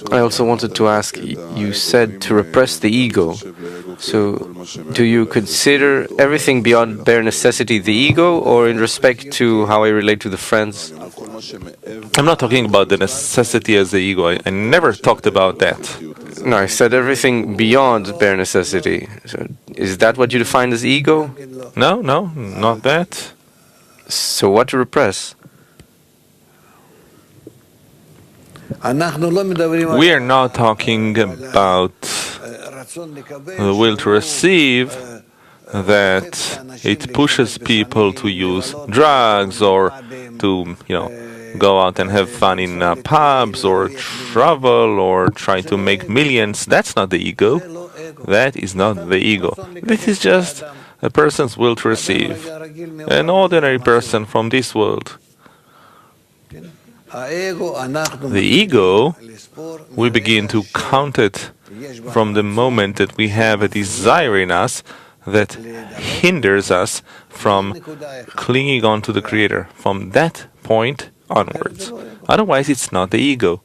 I also wanted to ask, you said to repress the ego. So, do you consider everything beyond bare necessity the ego, or in respect to how I relate to the friends? I'm not talking about the necessity as the ego. I never talked about that. No, I said everything beyond bare necessity. So, is that what you define as ego? No, not that. So what to repress? We are not talking about the will to receive, that it pushes people to use drugs or to, go out and have fun in pubs or travel or try to make millions. That's not the ego. That is not the ego. This is just a person's will to receive. An ordinary person from this world. The ego, we begin to count it from the moment that we have a desire in us that hinders us from clinging on to the Creator. From that point onwards. Otherwise, it's not the ego.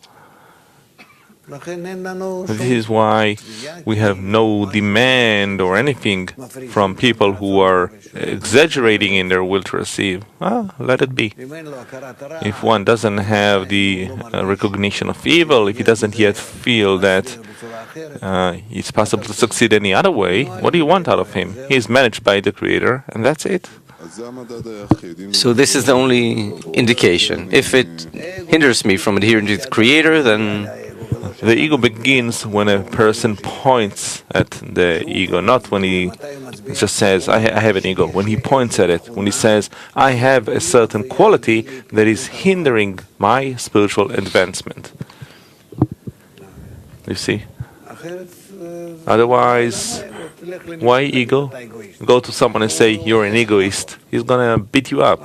This is why we have no demand or anything from people who are exaggerating in their will to receive. Let it be. If one doesn't have the recognition of evil, if he doesn't yet feel that it's possible to succeed any other way, what do you want out of him? He is managed by the Creator, and that's it. So this is the only indication. If it hinders me from adhering to the Creator, then the ego begins when a person points at the ego, not when he just says, I have an ego. When he points at it, when he says, I have a certain quality that is hindering my spiritual advancement. You see? Otherwise, why ego? Go to someone and say, you're an egoist. He's going to beat you up.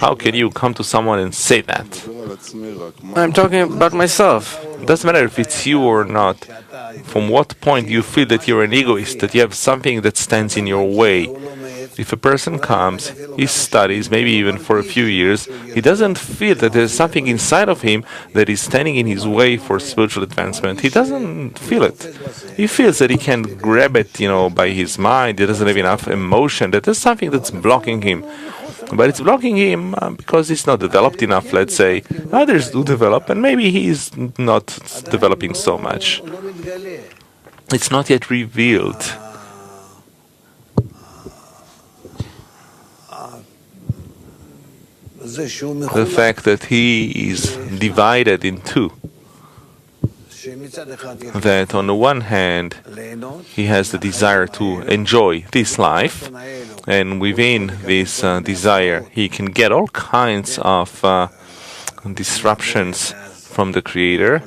How can you come to someone and say that? I'm talking about myself. It doesn't matter if it's you or not. From what point do you feel that you're an egoist, that you have something that stands in your way? If a person comes, he studies, maybe even for a few years, he doesn't feel that there's something inside of him that is standing in his way for spiritual advancement. He doesn't feel it. He feels that he can't grab it, by his mind. He doesn't have enough emotion, that there's something that's blocking him. But it's blocking him because he's not developed enough, let's say. Others do develop, and maybe he's not developing so much. It's not yet revealed. The fact that he is divided in two. That on the one hand, he has the desire to enjoy this life, and within this desire, he can get all kinds of disruptions from the Creator,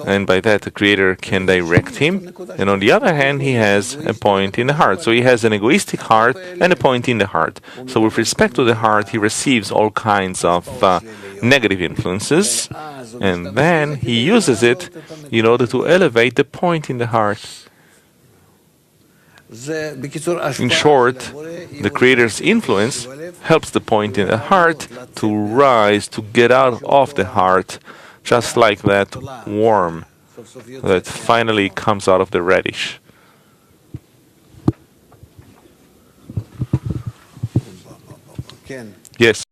and by that the Creator can direct him. And on the other hand, he has a point in the heart. So he has an egoistic heart and a point in the heart. So with respect to the heart, he receives all kinds of negative influences, and then he uses it in order to elevate the point in the heart. In short, the Creator's influence helps the point in the heart to rise, to get out of the heart, just like that worm that finally comes out of the radish. Yes.